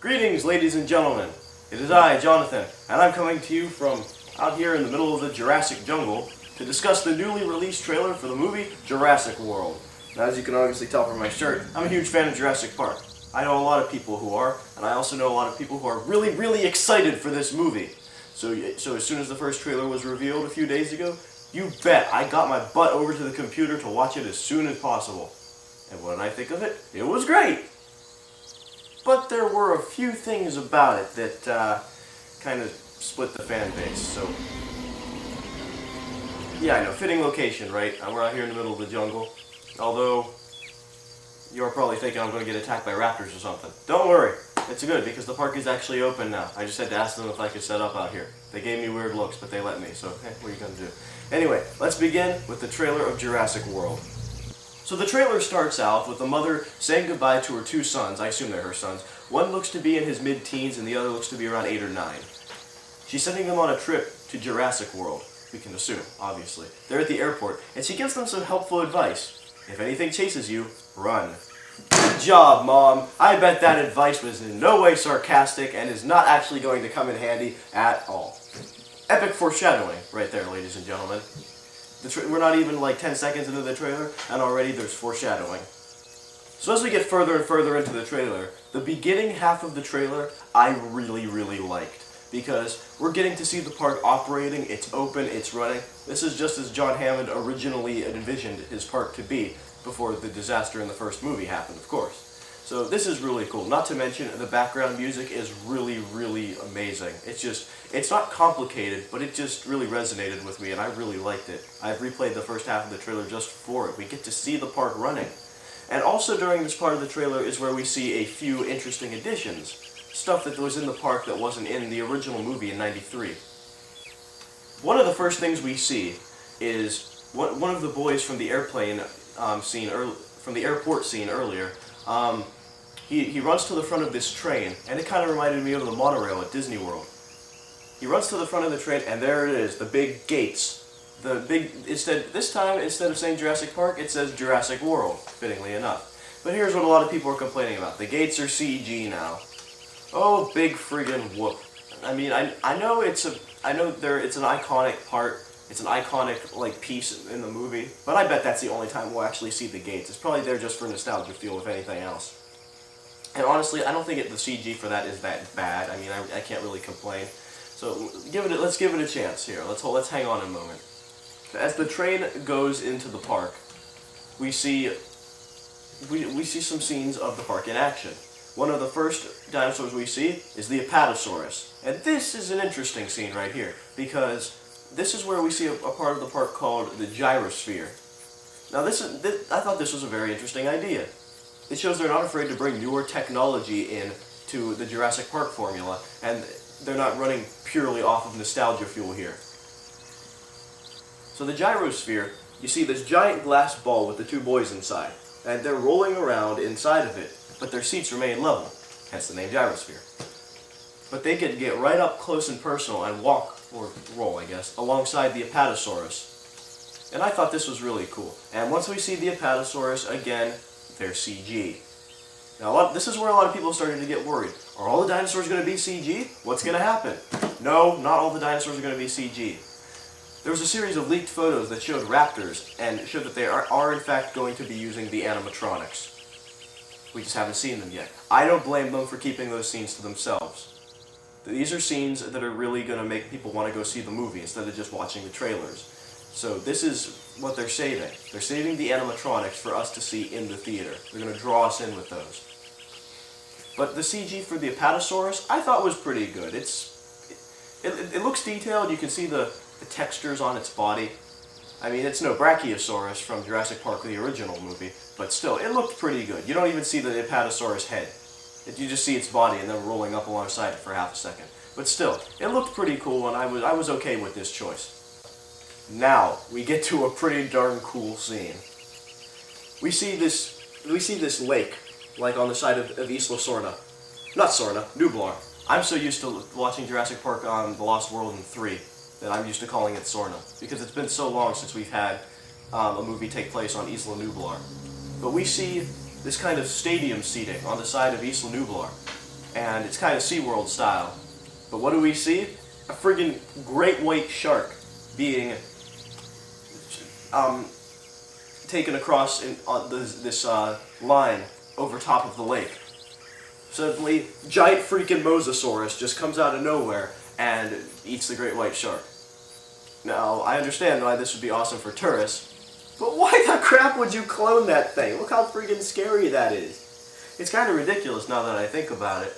Greetings, ladies and gentlemen. It is I, Jonathan, and I'm coming to you from out here in the middle of the Jurassic jungle to discuss the newly released trailer for the movie Jurassic World. Now, as you can obviously tell from my shirt, I'm a huge fan of Jurassic Park. I know a lot of people who are, and I also know a lot of people who are really excited for this movie. So as soon as the first trailer was revealed a few days ago, you bet I got my butt over to the computer to watch it as soon as possible. And what did I think of it? It was great! But there were a few things about it that kind of split the fan base, so... Yeah, I know, fitting location, right? We're out here in the middle of the jungle. Although, you're probably thinking I'm going to get attacked by raptors or something. Don't worry, it's good because the park is actually open now. I just had to ask them if I could set up out here. They gave me weird looks, but they let me, so hey, what are you going to do? Anyway, let's begin with the trailer of Jurassic World. So the trailer starts out with the mother saying goodbye to her two sons. I assume they're her sons. One looks to be in his mid-teens and the other looks to be around 8 or 9. She's sending them on a trip to Jurassic World. We can assume, obviously. They're at the airport, and she gives them some helpful advice. If anything chases you, run. Good job, Mom. I bet that advice was in no way sarcastic and is not actually going to come in handy at all. Epic foreshadowing right there, ladies and gentlemen. We're not even like 10 seconds into the trailer, and already there's foreshadowing. So as we get further and further into the trailer, the beginning half of the trailer I really liked. Because we're getting to see the park operating, it's open, it's running. This is just as John Hammond originally envisioned his park to be before the disaster in the first movie happened, of course. So this is really cool. Not to mention, the background music is really amazing. It's not complicated, but it just really resonated with me, and I really liked it. I've replayed the first half of the trailer just for it. We get to see the park running. And also during this part of the trailer is where we see a few interesting additions. Stuff that was in the park that wasn't in the original movie in '93. One of the first things we see is one of the boys from the airplane scene, from the airport scene earlier. He runs to the front of this train, and it kind of reminded me of the monorail at Disney World. He runs to the front of the train, and there it is, the big gates. This time, instead of saying Jurassic Park, it says Jurassic World, fittingly enough. But here's what a lot of people are complaining about. The gates are CG now. Oh, big friggin' whoop. I mean, I know it's an iconic part. It's an iconic, like, piece in the movie. But I bet that's the only time we'll actually see the gates. It's probably there just for nostalgia feel, if anything else. And honestly, I don't think the CG for that is that bad. I mean, I can't really complain. So let's give it a chance here. Let's hang on a moment. As the train goes into the park, we see some scenes of the park in action. One of the first dinosaurs we see is the Apatosaurus. And this is an interesting scene right here, because this is where we see a part of the park called the gyrosphere. Now I thought this was a very interesting idea. It shows they're not afraid to bring newer technology in to the Jurassic Park formula, and they're not running purely off of nostalgia fuel here. So the gyrosphere, you see this giant glass ball with the two boys inside, and they're rolling around inside of it, but their seats remain level, hence the name gyrosphere. But they could get right up close and personal and walk, or roll I guess, alongside the Apatosaurus. And I thought this was really cool. And once we see the Apatosaurus, again, they're CG. Now this is where a lot of people started to get worried. Are all the dinosaurs going to be CG? What's going to happen? No, not all the dinosaurs are going to be CG. There was a series of leaked photos that showed raptors, and showed that they are in fact going to be using the animatronics. We just haven't seen them yet. I don't blame them for keeping those scenes to themselves. These are scenes that are really going to make people want to go see the movie instead of just watching the trailers. So this is what they're saving. They're saving the animatronics for us to see in the theater. They're going to draw us in with those. But the CG for the Apatosaurus, I thought was pretty good. It looks detailed. You can see the textures on its body. I mean, it's no Brachiosaurus from Jurassic Park, the original movie, but still, it looked pretty good. You don't even see the Apatosaurus head. You just see its body and then rolling up alongside it for half a second. But still, it looked pretty cool, and I was okay with this choice. Now, we get to a pretty darn cool scene. We see this lake, like on the side of Isla Sorna. Not Sorna, Nublar. I'm so used to watching Jurassic Park on The Lost World in 3 that I'm used to calling it Sorna, because it's been so long since we've had a movie take place on Isla Nublar. But we see this kind of stadium seating on the side of Isla Nublar. and it's kind of SeaWorld style. But what do we see? A friggin' great white shark being taken across on this line over top of the lake. Suddenly, giant freaking mosasaurus just comes out of nowhere and eats the great white shark. Now, I understand why this would be awesome for tourists, but why the crap would you clone that thing? Look how freaking scary that is. It's kind of ridiculous now that I think about it.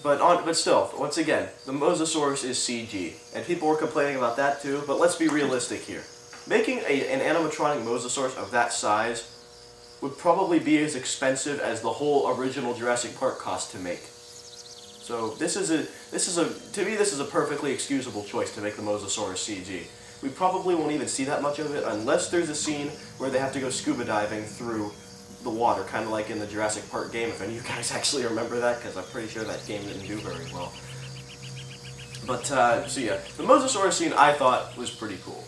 But still, once again, the mosasaurus is CG, and people were complaining about that too, but let's be realistic here. Making an animatronic mosasaurus of that size would probably be as expensive as the whole original Jurassic Park cost to make. So to me this is a perfectly excusable choice to make the mosasaurus CG. We probably won't even see that much of it unless there's a scene where they have to go scuba diving through the water, kind of like in the Jurassic Park game, if any of you guys actually remember that, because I'm pretty sure that game didn't do very well. But, so yeah, the mosasaurus scene I thought was pretty cool.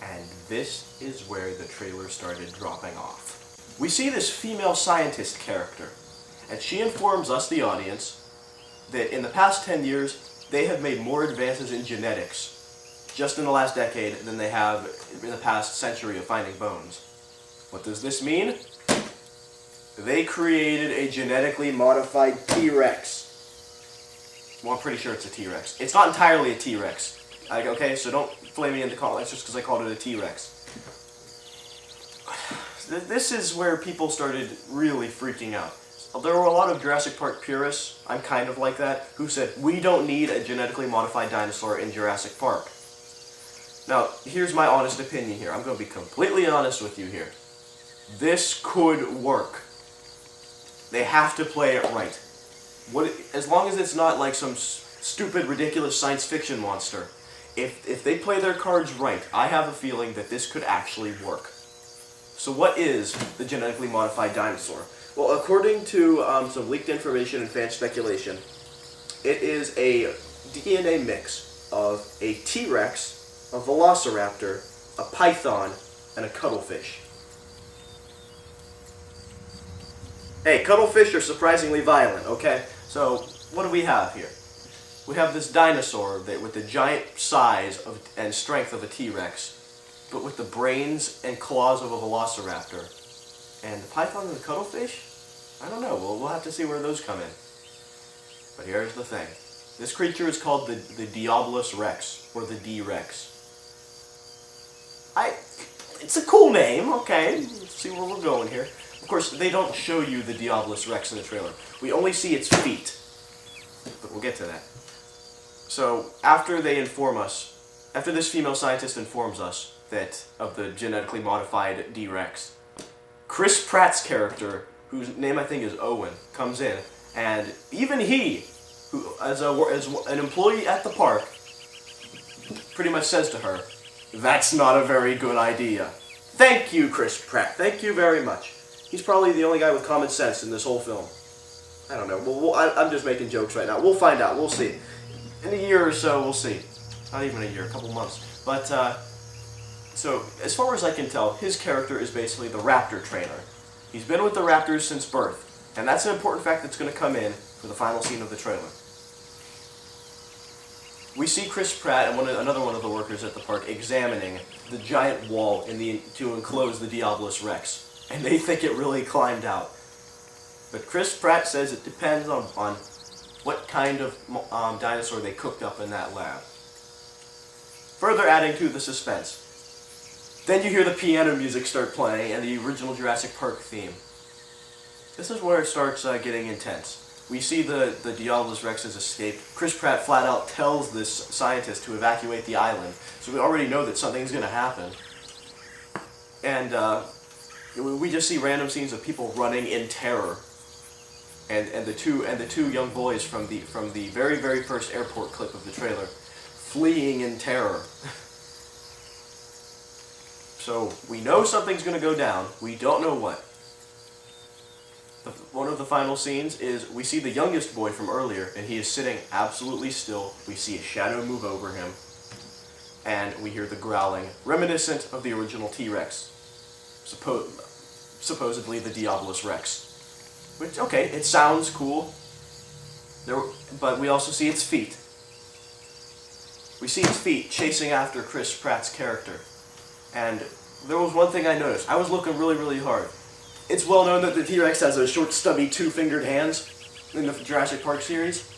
And this is where the trailer started dropping off. We see this female scientist character, and she informs us, the audience, that in the past 10 years, they have made more advances in genetics, just in the last decade, than they have in the past century of finding bones. What does this mean? They created a genetically modified T-Rex. Well, I'm pretty sure it's a T-Rex. It's not entirely a T-Rex. Okay, so don't flame me in the comments just because I called it a T-Rex. This is where people started really freaking out. There were a lot of Jurassic Park purists, I'm kind of like that, who said, we don't need a genetically modified dinosaur in Jurassic Park. Now, here's my honest opinion here. I'm going to be completely honest with you here. This could work. They have to play it right. As long as it's not like some stupid, ridiculous science fiction monster, if they play their cards right, I have a feeling that this could actually work. So what is the genetically modified dinosaur? Well, according to some leaked information and fan speculation, it is a DNA mix of a T-Rex, a velociraptor, a python, and a cuttlefish. Hey, cuttlefish are surprisingly violent, okay? So, what do we have here? We have this dinosaur with the giant size and strength of a T-Rex, but with the brains and claws of a velociraptor. And the python and the cuttlefish? I don't know. We'll have to see where those come in. But here's the thing. This creature is called the Diabolus Rex, or the D-Rex. It's a cool name, okay? Let's see where we're going here. Of course, they don't show you the Diabolus Rex in the trailer. We only see its feet. But we'll get to that. So, after this female scientist informs us of the genetically modified D-Rex, Chris Pratt's character, whose name I think is Owen, comes in, and even he, who as an employee at the park, pretty much says to her, "That's not a very good idea." Thank you, Chris Pratt. Thank you very much. He's probably the only guy with common sense in this whole film. I don't know. I'm just making jokes right now. We'll find out. We'll see. In a year or so, we'll see. Not even a year, a couple months. But, so, as far as I can tell, his character is basically the raptor trainer. He's been with the raptors since birth. And that's an important fact that's going to come in for the final scene of the trailer. We see Chris Pratt and another one of the workers at the park examining the giant wall to enclose the Diabolus Rex. And they think it really climbed out. But Chris Pratt says it depends on what kind of dinosaur they cooked up in that lab. Further adding to the suspense. Then you hear the piano music start playing and the original Jurassic Park theme. This is where it starts getting intense. We see the Diabolus Rex's escape. Chris Pratt flat out tells this scientist to evacuate the island, so we already know that something's going to happen. And we just see random scenes of people running in terror, and the two young boys from the very, very first airport clip of the trailer, fleeing in terror. So we know something's going to go down. We don't know what. One of the final scenes is we see the youngest boy from earlier, and he is sitting absolutely still. We see a shadow move over him, and we hear the growling, reminiscent of the original T-Rex, supposedly the Diabolus Rex. Which, okay, it sounds cool. But we also see its feet. We see its feet chasing after Chris Pratt's character. And there was one thing I noticed. I was looking really, really hard. It's well known that the T-Rex has those short, stubby, two-fingered hands in the Jurassic Park series.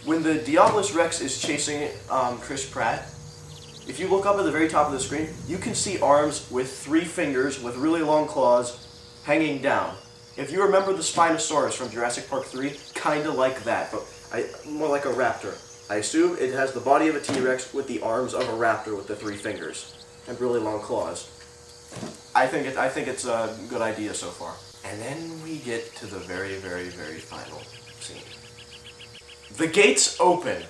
When the Diabolus Rex is chasing Chris Pratt, if you look up at the very top of the screen, you can see arms with 3 fingers with really long claws hanging down. If you remember the Spinosaurus from Jurassic Park 3, kind of like that, but more like a raptor. I assume it has the body of a T-Rex with the arms of a raptor with the 3 fingers and really long claws. I think it's a good idea so far. And then we get to the very, very, very final scene. The gates open,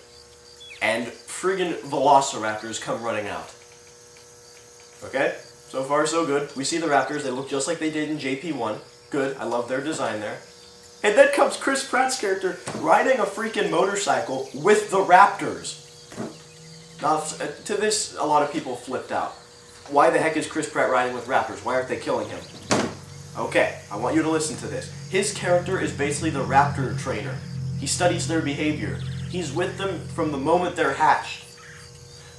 and friggin' velociraptors come running out. Okay? So far, so good. We see the raptors. They look just like they did in JP1. Good. I love their design there. And then comes Chris Pratt's character riding a freaking motorcycle with the raptors. Now, to this, a lot of people flipped out. Why the heck is Chris Pratt riding with raptors? Why aren't they killing him? Okay, I want you to listen to this. His character is basically the raptor trainer. He studies their behavior. He's with them from the moment they're hatched.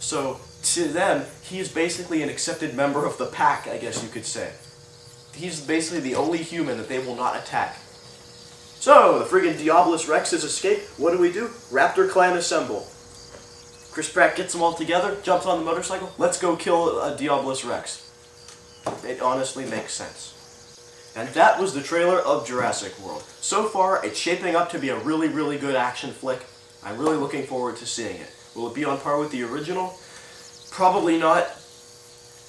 So, to them, he is basically an accepted member of the pack, I guess you could say. He's basically the only human that they will not attack. So, the friggin' Diabolus Rexes escape. What do? Raptor clan assemble. Chris Pratt gets them all together, jumps on the motorcycle. Let's go kill a Diabolus Rex. It honestly makes sense. And that was the trailer of Jurassic World. So far, it's shaping up to be a really, really good action flick. I'm really looking forward to seeing it. Will it be on par with the original? Probably not.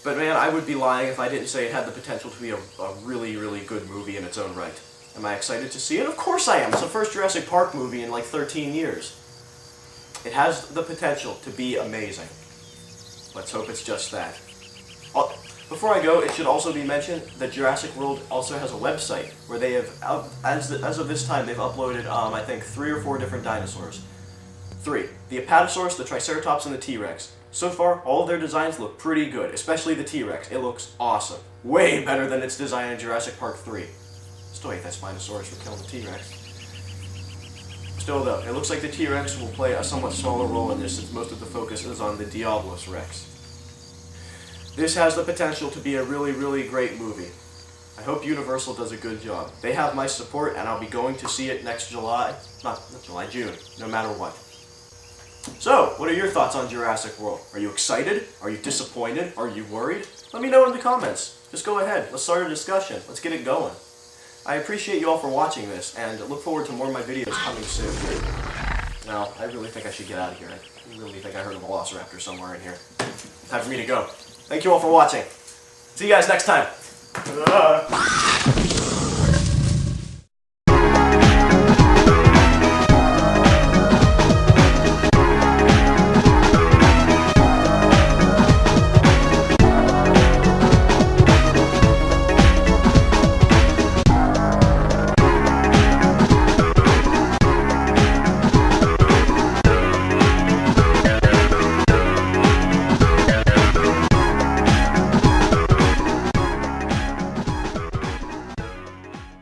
But man, I would be lying if I didn't say it had the potential to be a really, really good movie in its own right. Am I excited to see it? Of course I am. It's the first Jurassic Park movie in like 13 years. It has the potential to be amazing. Let's hope it's just that. Before I go, it should also be mentioned that Jurassic World also has a website where they have, as of this time, they've uploaded, I think, 3 or 4 different dinosaurs. 3. The Apatosaurus, the Triceratops, and the T-Rex. So far, all of their designs look pretty good, especially the T-Rex. It looks awesome. Way better than its design in Jurassic Park 3. Still hate that Spinosaurus for killing the T-Rex. Still though, it looks like the T-Rex will play a somewhat smaller role in this since most of the focus is on the Diabolus Rex. This has the potential to be a really, really great movie. I hope Universal does a good job. They have my support and I'll be going to see it next July. Not July, June, no matter what. So, what are your thoughts on Jurassic World? Are you excited? Are you disappointed? Are you worried? Let me know in the comments. Just go ahead. Let's start a discussion. Let's get it going. I appreciate you all for watching this, and look forward to more of my videos coming soon. Now, I really think I should get out of here. I really think I heard a velociraptor somewhere in here. Time for me to go. Thank you all for watching. See you guys next time.